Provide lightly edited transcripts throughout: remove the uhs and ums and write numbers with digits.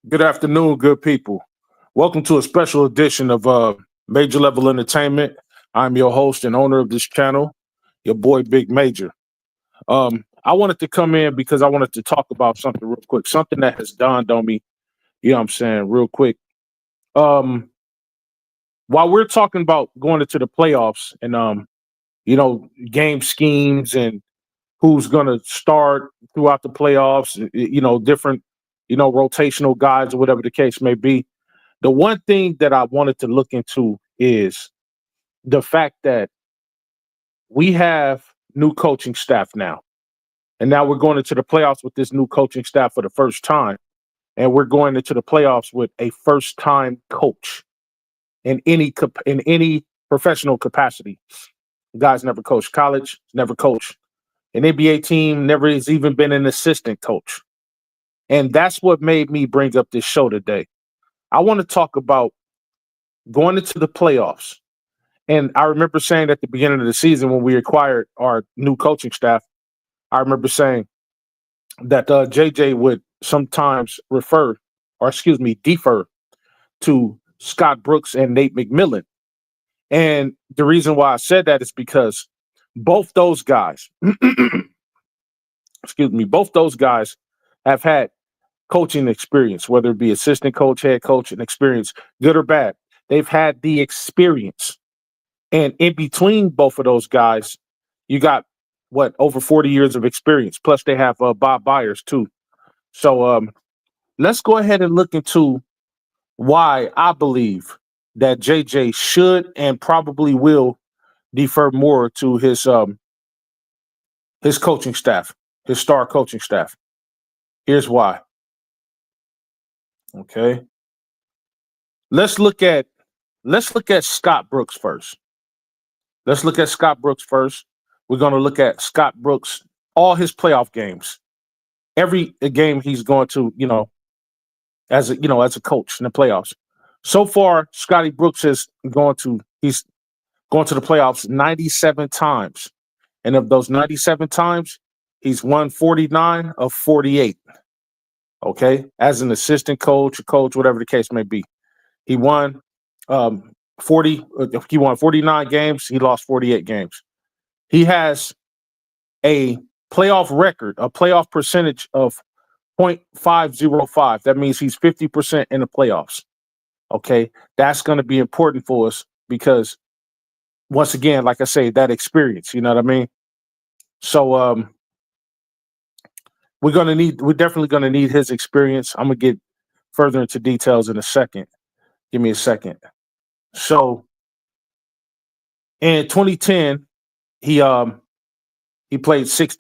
Good afternoon, good people. Welcome to a special edition of Major Level Entertainment. I'm your host and owner of this channel, your boy Big Major. I wanted to come in because I wanted to talk about something real quick, something that has dawned on me, you know what I'm saying, real quick. Um, while we're talking about going into the playoffs and game schemes and who's gonna start throughout the playoffs, different, rotational guys or whatever the case may be. The one thing that I wanted to look into is the fact that we have new coaching staff now. And now we're going into the playoffs with this new coaching staff for the first time. And we're going into the playoffs with a first time coach in any professional capacity. Guys never coached college, never coached an NBA team, never has even been an assistant coach. And that's what made me bring up this show today. I want to talk about going into the playoffs. And I remember saying at the beginning of the season when we acquired our new coaching staff, I remember saying that JJ would sometimes defer to Scott Brooks and Nate McMillan. And the reason why I said that is because both those guys, both those guys have had coaching experience, whether it be assistant coach, head coach, and experience, good or bad. They've had the experience. And in between both of those guys, you got over 40 years of experience. Plus, they have Bob Byers too. So let's go ahead and look into why I believe that JJ should and probably will defer more to his coaching staff, his star coaching staff. Here's why. Okay, let's look at Scott Brooks first. We're going to look at Scott Brooks, all his playoff games, every game he's going to, as a coach in the playoffs. So far, Scotty Brooks he's going to the playoffs 97 times. And of those 97 times, he's won 49 of 48. Okay. As an assistant coach, a coach, whatever the case may be. He won 49 games. He lost 48 games. He has a playoff record, a playoff percentage of 0.505. That means he's 50% in the playoffs. Okay. That's going to be important for us because once again, like I say, that experience, you know what I mean? So we're definitely going to need his experience. I'm going to get further into details in a second. Give me a second. So in 2010, they played 6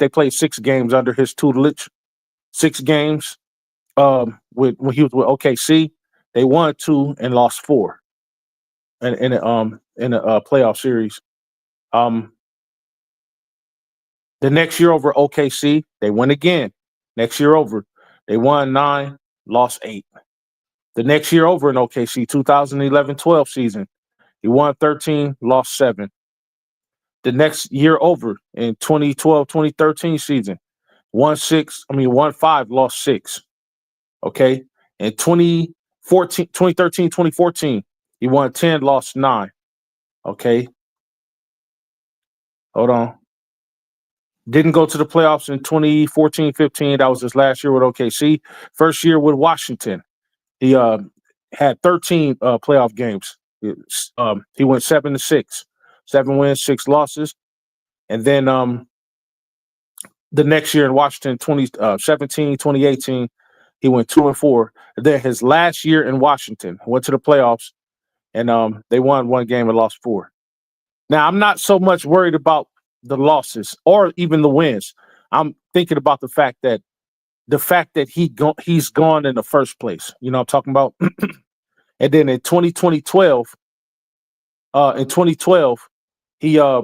games under his tutelage. 6 games when he was with OKC. They won 2 and lost 4 in a playoff series. The next year over OKC, they won again. Next year over, they won 9, lost 8. The next year over in OKC, 2011-12 season, he won 13, lost 7. The next year over in 2012-2013 season, won 5, lost 6. Okay. In 2013-2014, he won 10, lost 9. Okay. Hold on. Didn't go to the playoffs in 2014-15. That was his last year with OKC. First year with Washington. He had 13 playoff games. He went 7-6. 7 wins, 6 losses. And then the next year in Washington, 2017, 2018, he went 2-4. And then his last year in Washington, went to the playoffs, and they won 1 game and lost 4. Now, I'm not so much worried about the losses or even the wins. I'm thinking about the fact that he's gone in the first place. You know what I'm talking about? And then in 2012, he I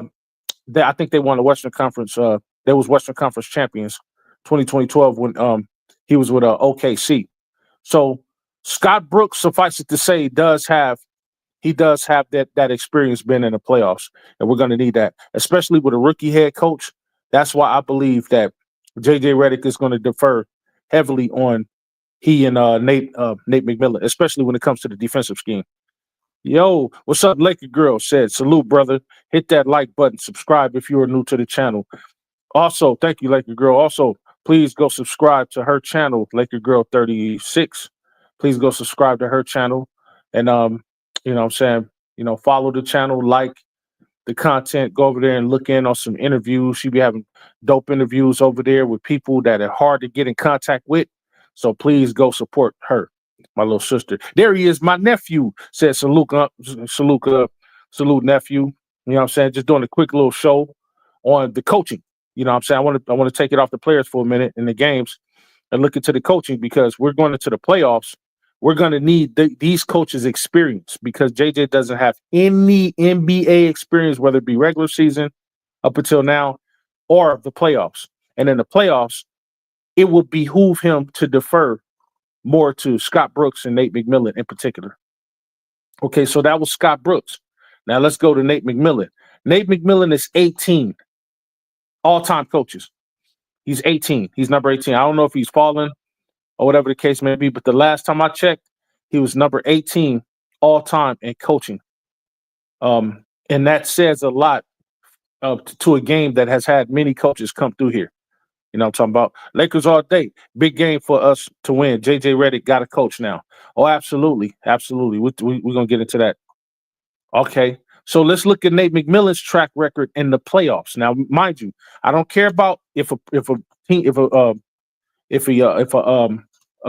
think they won the Western Conference. They was Western Conference champions 2012 when he was with OKC. So Scott Brooks, suffice it to say, does have that experience being in the playoffs, and we're going to need that, especially with a rookie head coach. That's why I believe that JJ Reddick is going to defer heavily on he and Nate McMillan, especially when it comes to the defensive scheme. Yo, what's up, Laker Girl? Said, salute, brother. Hit that like button. Subscribe if you are new to the channel. Also, thank you, Laker Girl. Also, please go subscribe to her channel, Laker Girl 36. Please go subscribe to her channel. And you know what I'm saying, follow the channel, like the content, go over there and look in on some interviews. She be having dope interviews over there with people that are hard to get in contact with. So please go support her, my little sister. There he is, my nephew. Said salute, salute nephew. You know what I'm saying? Just doing a quick little show on the coaching. You know what I'm saying? I want to take it off the players for a minute in the games and look into the coaching, because we're going into the playoffs. We're going to need these coaches' experience, because JJ doesn't have any NBA experience, whether it be regular season up until now or the playoffs. And in the playoffs, it will behoove him to defer more to Scott Brooks and Nate McMillan in particular. Okay, so that was Scott Brooks. Now let's go to Nate McMillan. Nate McMillan is 18 all-time coaches. He's 18. He's number 18. I don't know if he's fallen or whatever the case may be, but the last time I checked, he was number 18 all time in coaching. And that says a lot to a game that has had many coaches come through here. You know what I'm talking about? Lakers all day. Big game for us to win. JJ Reddick got a coach now. Oh, absolutely. Absolutely. We're going to get into that. Okay. So let's look at Nate McMillan's track record in the playoffs. Now, mind you, I don't care about if a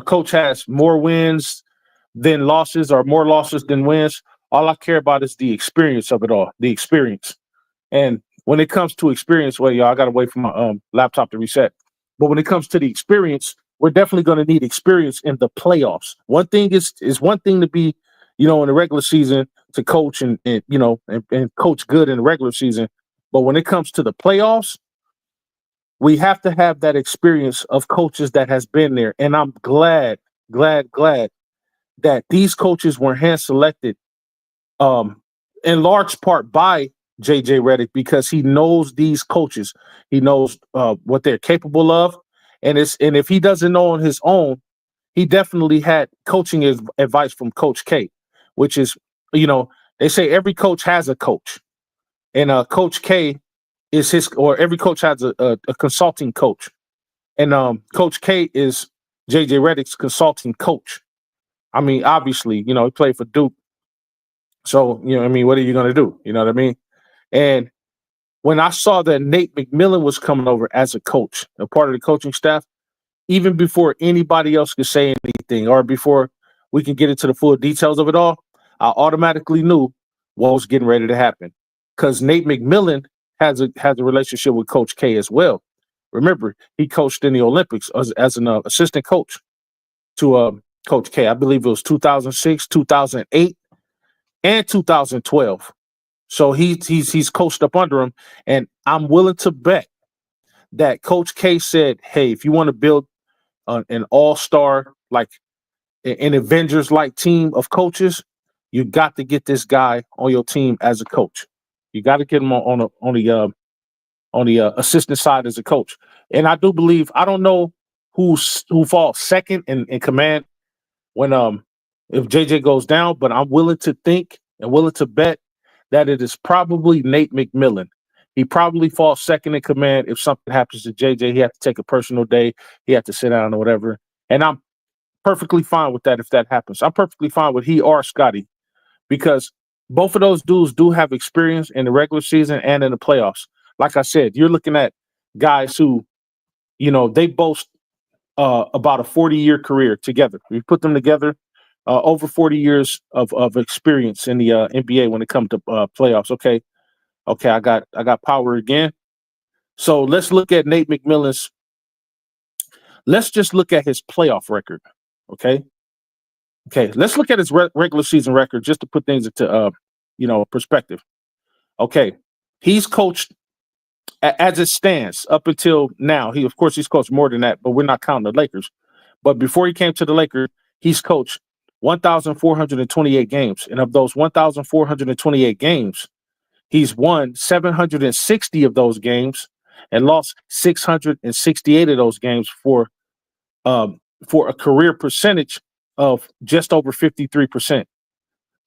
coach has more wins than losses or more losses than wins. All I care about is the experience of it all, the experience. And when it comes to experience, well, y'all, I got to wait for my laptop to reset. But when it comes to the experience, we're definitely going to need experience in the playoffs. One thing is one thing to be, in the regular season to coach and coach good in the regular season. But when it comes to the playoffs, we have to have that experience of coaches that has been there. And I'm glad that these coaches were hand selected in large part by JJ Reddick, because he knows these coaches. He knows what they're capable of. And if he doesn't know on his own, he definitely had coaching advice from Coach K, which is, they say every coach has a coach. And Coach K is every coach has a consulting coach. And Coach K is JJ Reddick's consulting coach. I mean, obviously, he played for Duke. So, what are you going to do? You know what I mean? And when I saw that Nate McMillan was coming over as a coach, a part of the coaching staff, even before anybody else could say anything or before we can get into the full details of it all, I automatically knew what was getting ready to happen, because Nate McMillan has a relationship with Coach K as well. Remember, he coached in the Olympics as an assistant coach to Coach K. I believe it was 2006, 2008, and 2012. So he's coached up under him, and I'm willing to bet that Coach K said, "Hey, if you want to build an all-star, like an Avengers-like team of coaches, you got to get this guy on your team as a coach. You got to get him on the assistant side as a coach." And I do believe, I don't know who falls second in command when if JJ goes down, but I'm willing to think and willing to bet that it is probably Nate McMillan. He probably falls second in command. If something happens to JJ, he had to take a personal day. He had to sit down or whatever. And I'm perfectly fine with that if that happens. I'm perfectly fine with he or Scotty, because both of those dudes do have experience in the regular season and in the playoffs. Like I said, you're looking at guys who, they boast about a 40-year career together. We put them together, over 40 years of experience in the NBA when it comes to playoffs. Okay, I got power again. So let's look at Nate McMillan's. Let's just look at his playoff record. Okay. Let's look at his regular season record just to put things into perspective. Okay, he's coached as it stands up until now. He's coached more than that, but we're not counting the Lakers. But before he came to the Lakers, he's coached 1,428 games. And of those 1,428 games, he's won 760 of those games and lost 668 of those games for for a career percentage of just over 53%.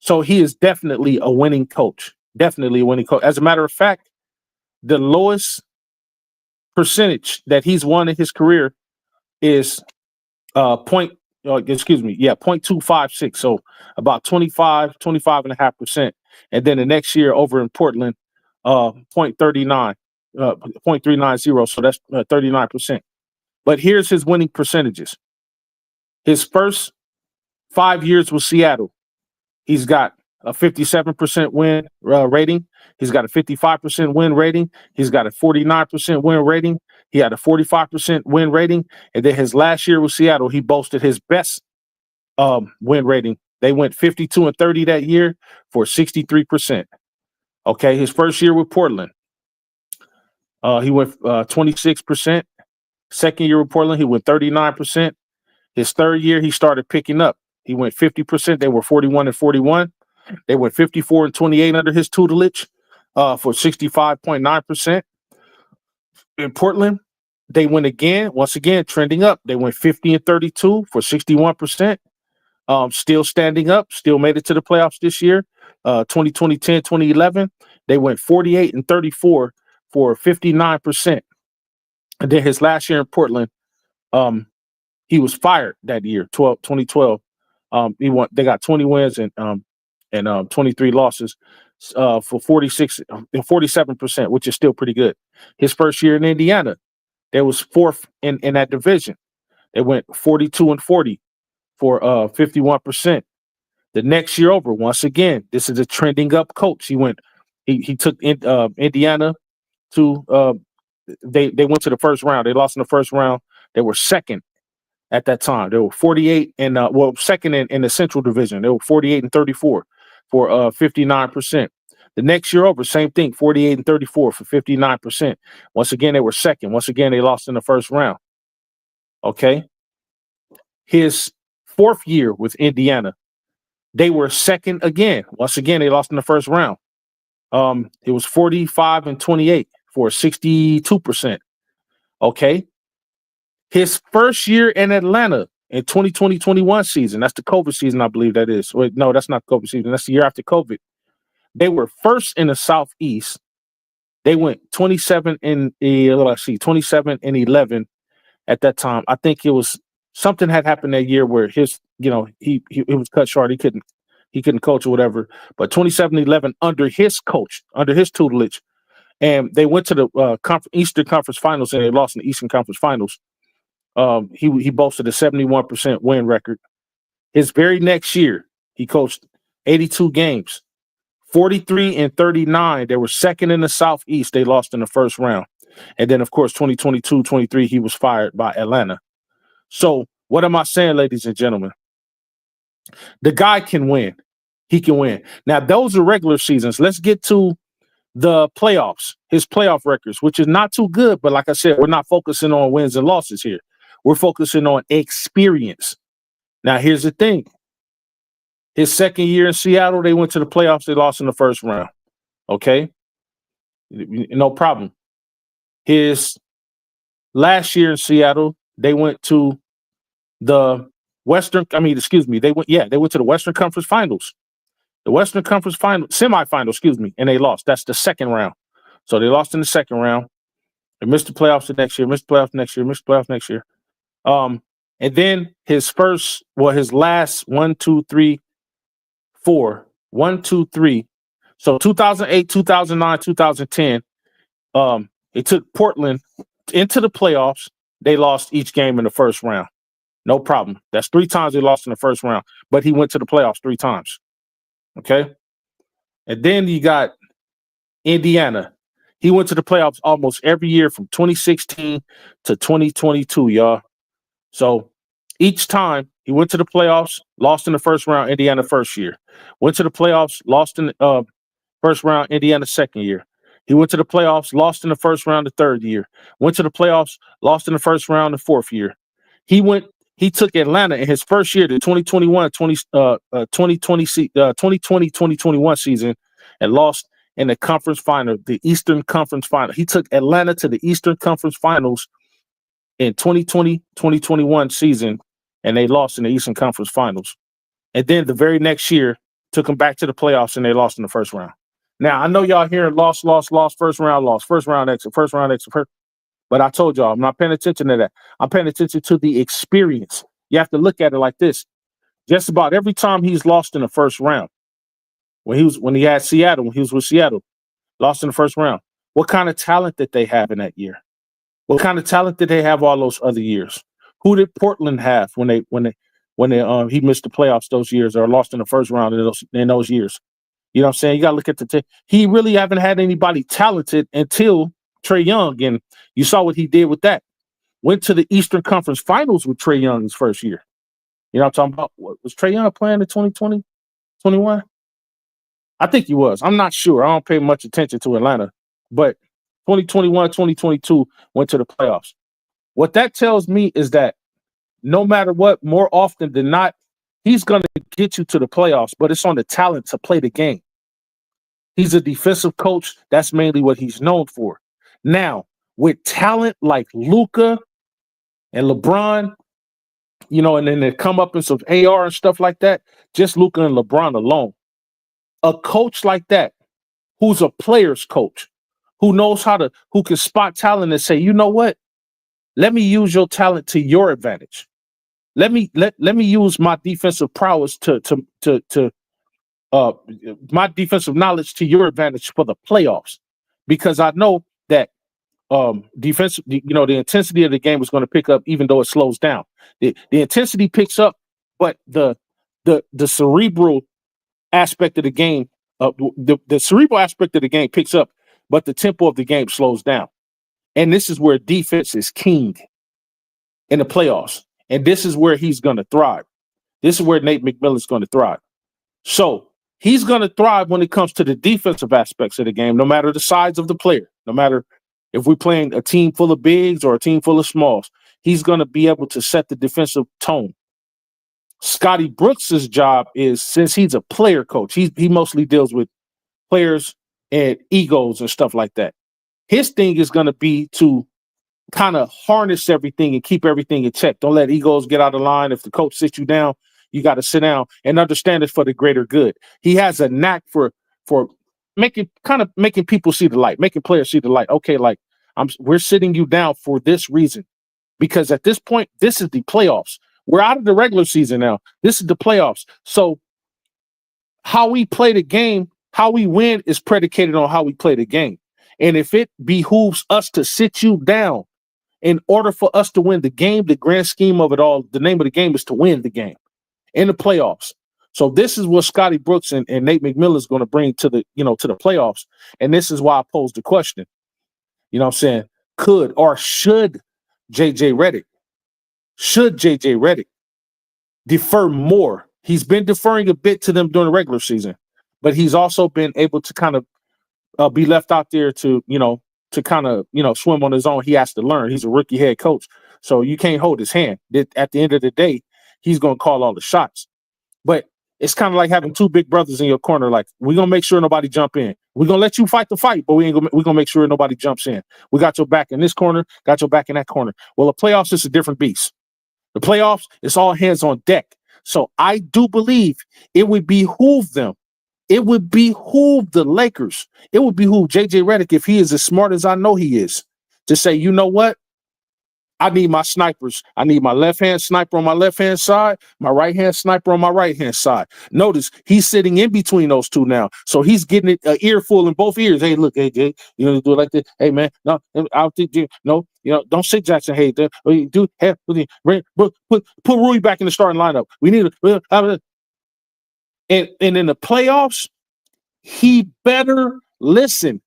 So he is definitely a winning coach. Definitely a winning coach. As a matter of fact, the lowest percentage that he's won in his career is 0.256. So about 25.5%. And then the next year over in Portland, 0.39, 0.390. So that's 39%. But here's his winning percentages. His first 5 years with Seattle, he's got a 57% win rating. He's got a 55% win rating. He's got a 49% win rating. He had a 45% win rating. And then his last year with Seattle, he boasted his best win rating. They went 52-30 that year for 63%. Okay, his first year with Portland, he went 26%. Second year with Portland, he went 39%. His third year, he started picking up. He went 50%. They were 41-41. They went 54-28 under his tutelage for 65.9%. In Portland, they went again, once again, trending up. They went 50-32 for 61%. Still standing up, still made it to the playoffs this year. 2010, 2011, they went 48-34 for 59%. And then his last year in Portland, he was fired that year, 2012. They got 20 wins and 23 losses for 47%, which is still pretty good. His first year in Indiana, they was fourth in that division. They went 42-40 for 51%. The next year over, once again, this is a trending up coach. He took Indiana to they went to the first round. They lost in the first round. They were second at that time. They were 48 and second in the Central Division. They were 48-34 for 59%. The next year over, same thing, 48-34 for 59%. Once again, they were second. Once again, they lost in the first round. Okay. His fourth year with Indiana, they were second again. Once again, they lost in the first round. It was 45-28 for 62%. Okay. His first year in Atlanta in 2020-21 season, that's the COVID season, I believe that is. Wait, no, that's not the COVID season. That's the year after COVID. They were first in the Southeast. They went 27-11 at that time. I think it was something had happened that year where he was cut short. He couldn't coach or whatever. But 27-11 under his coach, under his tutelage, and they went to the Eastern Conference Finals and they lost in the Eastern Conference Finals. He boasted a 71% win record. His very next year, he coached 82 games, 43-39. They were second in the Southeast. They lost in the first round. And then, of course, 2022-23, he was fired by Atlanta. So what am I saying, ladies and gentlemen? The guy can win. He can win. Now, those are regular seasons. Let's get to the playoffs, his playoff records, which is not too good. But like I said, we're not focusing on wins and losses here. We're focusing on experience. Now, here's the thing. His second year in Seattle, they went to the playoffs. They lost in the first round. Okay? No problem. His last year in Seattle, they went to the they went to the Western Conference Finals. The Western Conference semifinal, and they lost. That's the second round. So they lost in the second round. They missed the playoffs the next year, missed the playoffs next year. And then his last 1, 2, 3, 4. 1, 2, 3. So 2008, 2009, 2010, it took Portland into the playoffs. They lost each game in the first round. No problem. That's 3 times they lost in the first round, but he went to the playoffs 3 times. Okay. And then you got Indiana. He went to the playoffs almost every year from 2016 to 2022, y'all. So each time he went to the playoffs, lost in the first round, Indiana first year. Went to the playoffs, lost in the first round, Indiana second year. He went to the playoffs, lost in the first round the third year. Went to the playoffs, lost in the first round the fourth year. He took Atlanta in his first year, the 2020-2021 season, and lost in the conference final, the Eastern Conference Final. He took Atlanta to the Eastern Conference Finals in 2020-2021 season and they lost in the Eastern Conference Finals. And then the very next year, took them back to the playoffs, and they lost in the first round. Now, I know y'all hearing lost, first round exit, but I told y'all, I'm not paying attention to that. I'm paying attention to the experience. You have to look at it like this. Just about every time he's lost in the first round, when he was with Seattle, lost in the first round. What kind of talent did they have in that year? What kind of talent did they have all those other years? Who did Portland have when he missed the playoffs those years or lost in the first round in those years? You know what I'm saying? You got to look at he really haven't had anybody talented until Trae Young, and you saw what he did with that. Went to the Eastern Conference Finals with Trae Young his first year. You know what I'm talking about? Was Trae Young playing in 2020, 21? I think he was. I'm not sure. I don't pay much attention to Atlanta. But 2021, 2022 went to the playoffs. What that tells me is that no matter what, more often than not, he's going to get you to the playoffs, but it's on the talent to play the game. He's a defensive coach. That's mainly what he's known for. Now, with talent like Luka and LeBron, you know, and then they come up in some AR and stuff like that, just Luka and LeBron alone. A coach like that, who's a player's coach, who knows who can spot talent and say, you know what? Let me use your talent to your advantage. Let me use my defensive prowess my defensive knowledge to your advantage for the playoffs, because I know that defense, the intensity of the game is going to pick up, even though it slows down. The intensity picks up, but the cerebral aspect of the game, the cerebral aspect of the game picks up, but the tempo of the game slows down. And this is where defense is king in the playoffs. And this is where he's going to thrive. This is where Nate McMillan is going to thrive. So he's going to thrive when it comes to the defensive aspects of the game, no matter the size of the player, no matter if we're playing a team full of bigs or a team full of smalls. He's going to be able to set the defensive tone. Scotty Brooks's job is, since he's a player coach, he mostly deals with players and egos and stuff like that. His thing is going to be to kind of harness everything and keep everything in check. Don't let egos get out of line. If the coach sits you down, you got to sit down and understand it for the greater good. He has a knack for making people see the light, making players see the light. Okay, like we're sitting you down for this reason, because at this point, this is the playoffs. We're out of the regular season now. This is the playoffs. So how we play the game, how we win is predicated on how we play the game. And if it behooves us to sit you down in order for us to win the game, the grand scheme of it all, the name of the game is to win the game in the playoffs. So this is what Scotty Brooks and Nate McMillan is going to bring to the playoffs. And this is why I posed the question. You know what I'm saying? Could or should JJ Reddick defer more? He's been deferring a bit to them during the regular season, but he's also been able to kind of be left out there to kind of swim on his own. He has to learn. He's a rookie head coach, so you can't hold his hand. At the end of the day, he's going to call all the shots. But it's kind of like having two big brothers in your corner. Like, we're going to make sure nobody jump in. We're going to let you fight the fight, but we're going to make sure nobody jumps in. We got your back in this corner, got your back in that corner. Well, the playoffs is a different beast. The playoffs, it's all hands on deck. So I do believe it would behoove them. It would behoove the Lakers. It would behoove JJ Reddick, if he is as smart as I know he is, to say, you know what? I need my snipers. I need my left-hand sniper on my left-hand side, my right-hand sniper on my right-hand side. Notice he's sitting in between those two now. So he's getting it an earful in both ears. Hey, look, hey, Jay, do it like this. Hey, man, no, I think, don't sit Jackson. Hey, put Rui back in the starting lineup. We need to. And in the playoffs, he better listen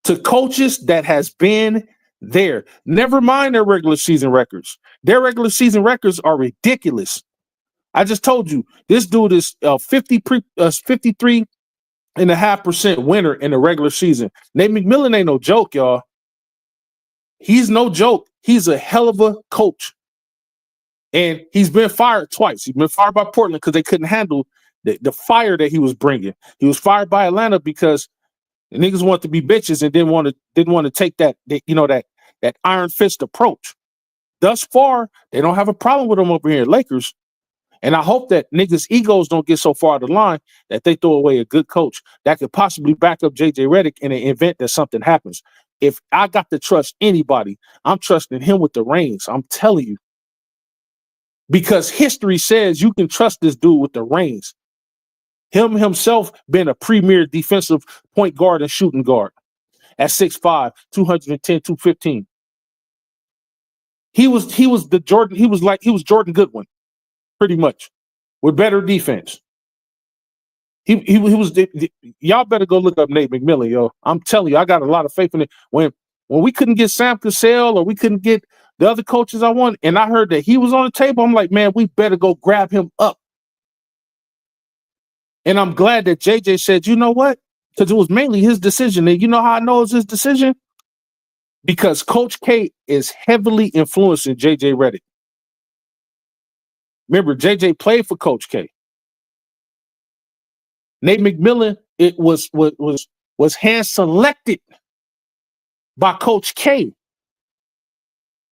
to coaches that has been there. Never mind their regular season records. Their regular season records are ridiculous. I just told you, this dude is 53.5% winner in the regular season. Nate McMillan ain't no joke, y'all. He's no joke. He's a hell of a coach. And he's been fired twice. He's been fired by Portland because they couldn't handle the fire that he was bringing. He was fired by Atlanta because the niggas wanted to be bitches and didn't want to take that iron fist approach. Thus far, they don't have a problem with him over here at Lakers. And I hope that niggas' egos don't get so far out of line that they throw away a good coach that could possibly back up JJ Reddick in the event that something happens. If I got to trust anybody, I'm trusting him with the reins. I'm telling you. Because history says you can trust this dude with the reins. Him himself being a premier defensive point guard and shooting guard at 6'5", 210, 215. He was Jordan Goodwin, pretty much, with better defense. He was y'all better go look up Nate McMillan, yo. I'm telling you, I got a lot of faith in it. When we couldn't get Sam Cassell or we couldn't get the other coaches I wanted, and I heard that he was on the table, I'm like, man, we better go grab him up. And I'm glad that JJ said, you know what? Because it was mainly his decision. And you know how I know it's his decision? Because Coach K is heavily influencing JJ Reddick. Remember, JJ played for Coach K. Nate McMillan, it was hand selected by Coach K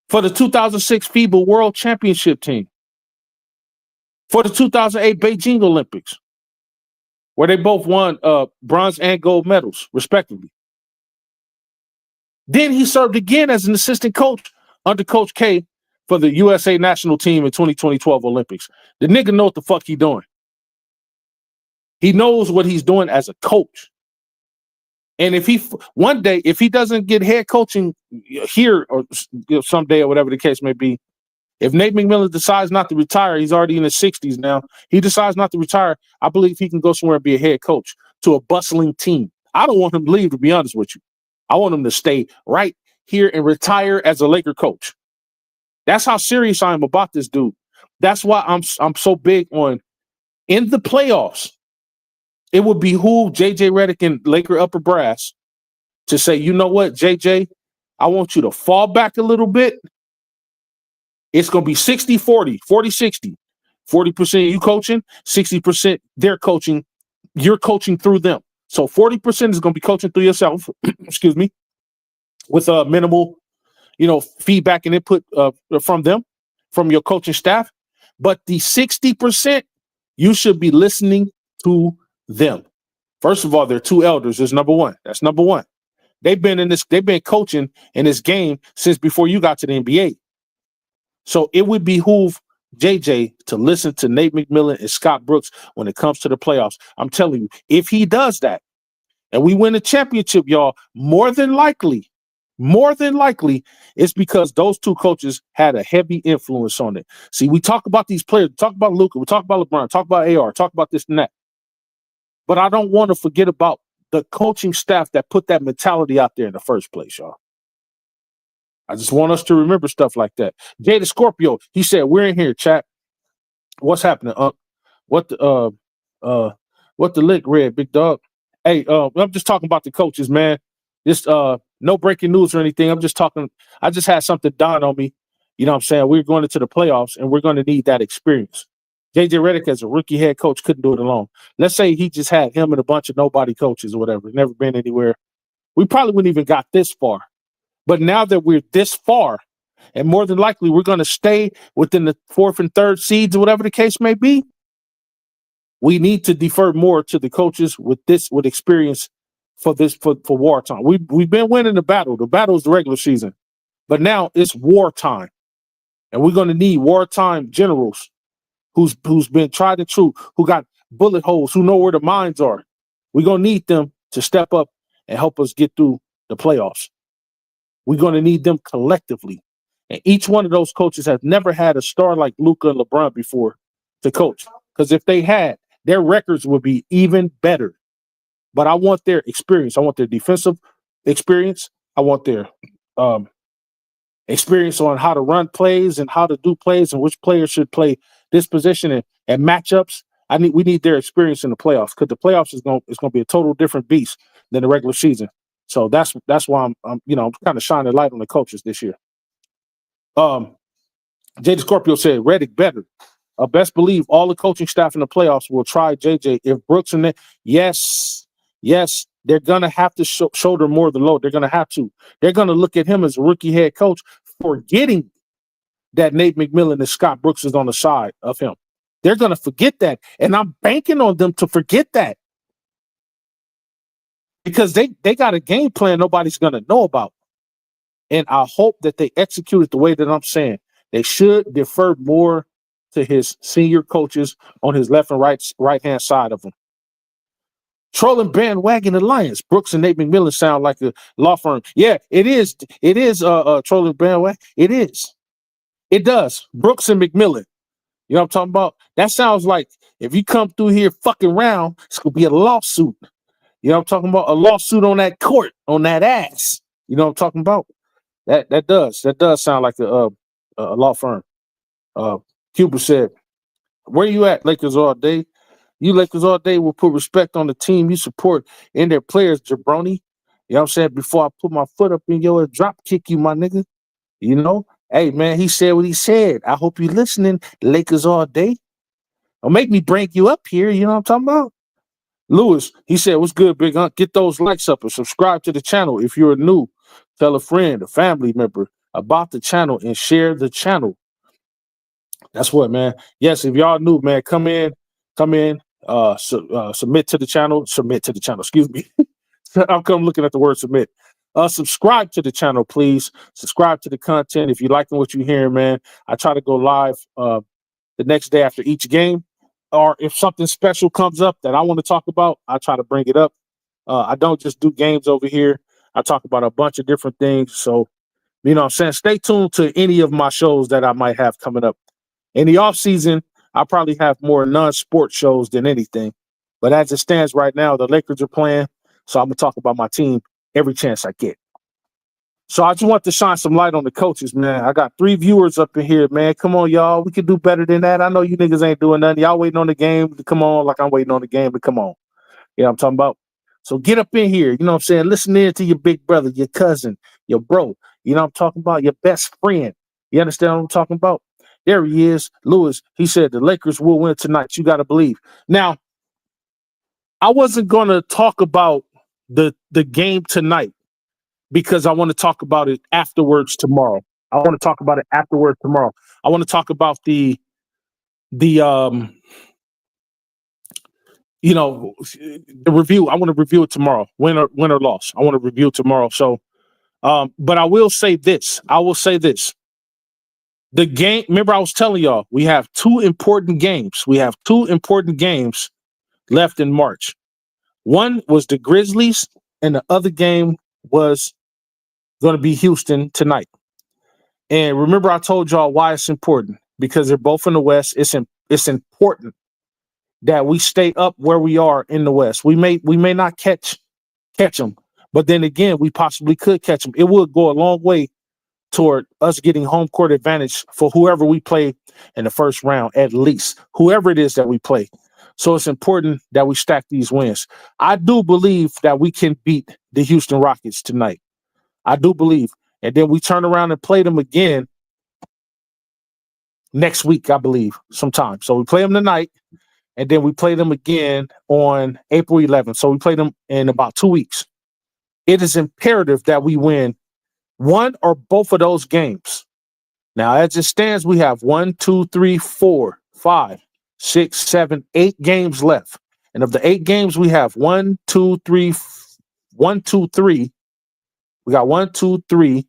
for the 2006 FIBA World Championship team, for the 2008 Beijing Olympics, where they both won bronze and gold medals, respectively. Then he served again as an assistant coach under Coach K for the USA national team in 2012 Olympics. The nigga know what the fuck he doing. He knows what he's doing as a coach. And if one day, if he doesn't get head coaching here or someday or whatever the case may be, if Nate McMillan decides not to retire, he's already in his 60s now, he decides not to retire, I believe he can go somewhere and be a head coach to a bustling team. I don't want him to leave, to be honest with you. I want him to stay right here and retire as a Laker coach. That's how serious I am about this dude. That's why I'm so big on, in the playoffs, it would behoove JJ Reddick and Laker upper brass to say, you know what, JJ, I want you to fall back a little bit. It's going to be 60-40, 40-60. 40% you coaching, 60% they're coaching. You're coaching through them. So 40% is going to be coaching through yourself, excuse me, with minimal, feedback and input from them, from your coaching staff. But the 60%, you should be listening to them. First of all, they're two elders. Is number one. That's number one. They've been coaching in this game since before you got to the NBA. So it would behoove JJ to listen to Nate McMillan and Scott Brooks when it comes to the playoffs. I'm telling you, if he does that and we win a championship, y'all, more than likely, it's because those two coaches had a heavy influence on it. See, we talk about these players, we talk about Luka, we talk about LeBron, talk about AR, talk about this and that. But I don't want to forget about the coaching staff that put that mentality out there in the first place, y'all. I just want us to remember stuff like that. Jay the Scorpio, he said, we're in here, chat. What's happening? What the lick read, big dog? Hey, I'm just talking about the coaches, man. This no breaking news or anything. I'm just talking. I just had something dawn on me. You know what I'm saying? We're going into the playoffs and we're going to need that experience. JJ Reddick as a rookie head coach couldn't do it alone. Let's say he just had him and a bunch of nobody coaches or whatever, never been anywhere. We probably wouldn't even got this far. But now that we're this far, and more than likely we're going to stay within the 4th and 3rd seeds or whatever the case may be, we need to defer more to the coaches with experience for wartime. We've been winning the battle. The battle is the regular season, but now it's wartime, and we're going to need wartime generals who's been tried and true, who got bullet holes, who know where the mines are. We're going to need them to step up and help us get through the playoffs. We're going to need them collectively. And each one of those coaches has never had a star like Luka and LeBron before to coach. Because if they had, their records would be even better. But I want their experience. I want their defensive experience. I want their experience on how to run plays and how to do plays and which players should play this position and matchups. We need their experience in the playoffs, because the playoffs is going to be a total different beast than the regular season. So that's why I'm kind of shining light on the coaches this year. JJ Scorpio said Reddick better. Best believe all the coaching staff in the playoffs will try JJ. If Brooks and yes, they're gonna have to shoulder more of the load. They're gonna have to. They're gonna look at him as a rookie head coach, forgetting that Nate McMillan and Scott Brooks is on the side of him. They're going to forget that. And I'm banking on them to forget that. Because they got a game plan nobody's going to know about. And I hope that they execute it the way that I'm saying. They should defer more to his senior coaches on his left and right-hand side of him. Trolling Bandwagon Alliance. Brooks and Nate McMillan sound like a law firm. Yeah, it is. It is Trolling Bandwagon. It is. It does. Brooks and McMillan. You know what I'm talking about? That sounds like if you come through here fucking round, it's going to be a lawsuit. You know what I'm talking about? A lawsuit on that court, on that ass. You know what I'm talking about? That does sound like a law firm. Cuba said, "Where you at, Lakers all day? You Lakers all day will put respect on the team you support and their players, jabroni. You know what I'm saying? Before I put my foot up in your drop kick you, my nigga. You know? Hey, man, he said what he said. I hope you listening, Lakers all day. Don't make me break you up here. You know what I'm talking about?" Lewis, he said, "What's good, Big Hunt? Get those likes up and subscribe to the channel. If you're new, tell a friend, a family member about the channel and share the channel." That's what, man. Yes, if y'all new, man, come in, submit to the channel, excuse me. I'm looking at the word submit. Subscribe to the channel, please. Subscribe to the content. If you're liking what you're hearing, man, I try to go live the next day after each game. Or if something special comes up that I want to talk about, I try to bring it up. I don't just do games over here. I talk about a bunch of different things. So, you know what I'm saying? Stay tuned to any of my shows that I might have coming up. In the off season, I probably have more non-sport shows than anything. But as it stands right now, the Lakers are playing. So I'm going to talk about my team every chance I get. So I just want to shine some light on the coaches, man. I got 3 viewers up in here, man. Come on, y'all. We can do better than that. I know you niggas ain't doing nothing. Y'all waiting on the game to come on like I'm waiting on the game to come on. You know what I'm talking about? So get up in here. You know what I'm saying? Listen in to your big brother, your cousin, your bro. You know what I'm talking about? Your best friend. You understand what I'm talking about? There he is. Lewis, he said the Lakers will win tonight. You got to believe. Now, I wasn't going to talk about the game tonight, because I want to talk about it afterwards tomorrow. I want to talk about it afterwards tomorrow. I want to talk about the review. I want to review it tomorrow. Win or loss. I want to review it tomorrow. So, but I will say this. The game, remember I was telling y'all, we have 2 important games. We have 2 important games left in March. One was the Grizzlies, and the other game was going to be Houston tonight. And remember, I told y'all why it's important, because they're both in the West. It's important that we stay up where we are in the West. We may not catch them, but then again, we possibly could catch them. It would go a long way toward us getting home court advantage for whoever we play in the first round, at least whoever it is that we play. So it's important that we stack these wins. I do believe that we can beat the Houston Rockets tonight. I do believe. And then we turn around and play them again next week, I believe, sometime. So we play them tonight, and then we play them again on April 11th. So we play them in about 2 weeks. It is imperative that we win one or both of those games. Now, as it stands, we have 1, 2, 3, 4, 5, 6, 7, 8 games left. And of the 8 games, we have 1, 2, 3. We got 1, 2, 3.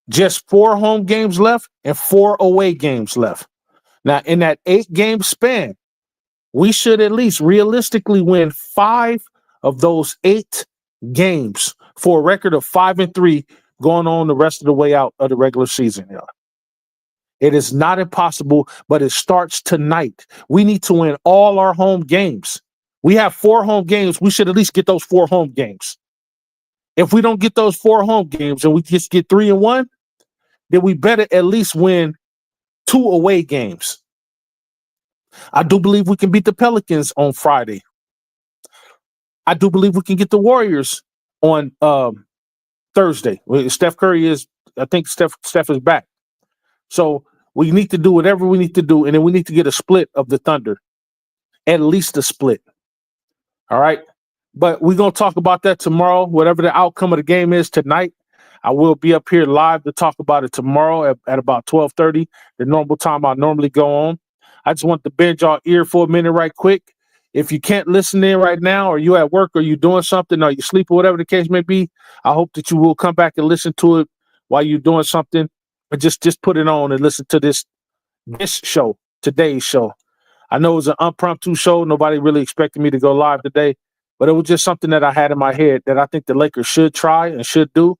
Just 4 home games left and 4 away games left. Now, in that 8-game span, we should at least realistically win 5 of those 8 games for a record of 5-3 going on the rest of the way out of the regular season. It is not impossible, but it starts tonight. We need to win all our home games. We have 4 home games. We should at least get those 4 home games. If we don't get those 4 home games and we just get 3-1, then we better at least win 2 away games. I do believe we can beat the Pelicans on Friday. I do believe we can get the Warriors on Thursday. Steph Curry is, I think Steph is back. So we need to do whatever we need to do, and then we need to get a split of the Thunder. At least a split. All right? But we're going to talk about that tomorrow, whatever the outcome of the game is tonight. I will be up here live to talk about it tomorrow at about 12:30, the normal time I normally go on. I just want to bend y'all ear for a minute right quick. If you can't listen in right now, or you at work, or you doing something, or you sleep, or whatever the case may be, I hope that you will come back and listen to it while you're doing something. Or just put it on and listen to this show, today's show. I know it was an impromptu show. Nobody really expected me to go live today, but it was just something that I had in my head that I think the Lakers should try and should do.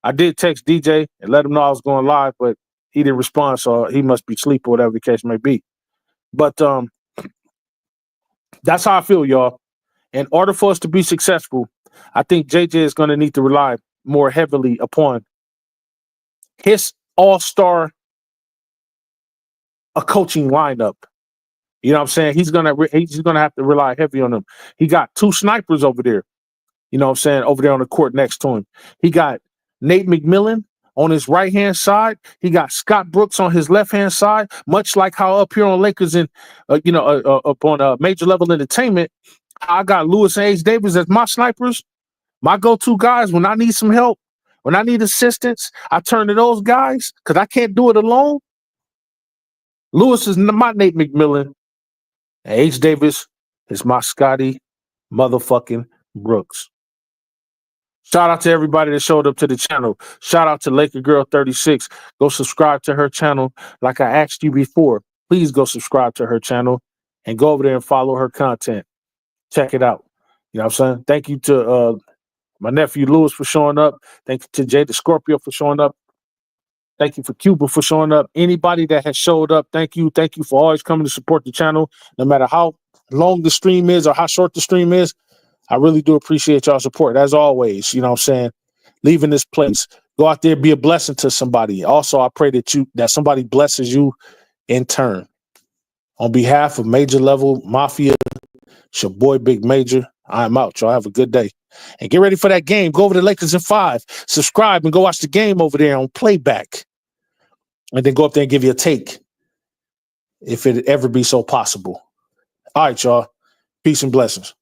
I did text DJ and let him know I was going live, but he didn't respond, so he must be asleep or whatever the case may be. But that's how I feel, y'all. In order for us to be successful, I think JJ is going to need to rely more heavily upon his all-star coaching lineup. You know what I'm saying? He's gonna have to rely heavy on them. He got two snipers over there. You know what I'm saying? Over there on the court next to him. He got Nate McMillan on his right-hand side. He got Scott Brooks on his left-hand side, much like how up here on Lakers and, up on Major Level Entertainment, I got Lewis and H. Davis as my snipers, my go-to guys when I need some help, when I need assistance. I turn to those guys because I can't do it alone. Lewis is my Nate McMillan. And H. Davis is my Scotty motherfucking Brooks. Shout out to everybody that showed up to the channel. Shout out to Laker Girl 36. Go subscribe to her channel. Like I asked you before, please go subscribe to her channel and go over there and follow her content. Check it out. You know what I'm saying? Thank you to my nephew Lewis for showing up. Thank you to Jay the Scorpio for showing up. Thank you for Cuba for showing up. Anybody that has showed up, thank you. Thank you for always coming to support the channel. No matter how long the stream is or how short the stream is, I really do appreciate y'all support. As always, you know what I'm saying? Leaving this place. Go out there, be a blessing to somebody. Also, I pray that somebody blesses you in turn. On behalf of Major Level Mafia, it's your boy Big Major. I'm out. Y'all have a good day. And get ready for that game. Go over to Lakers in 5. Subscribe and go watch the game over there on playback. And then go up there and give you a take if it ever be so possible. All right, y'all. Peace and blessings.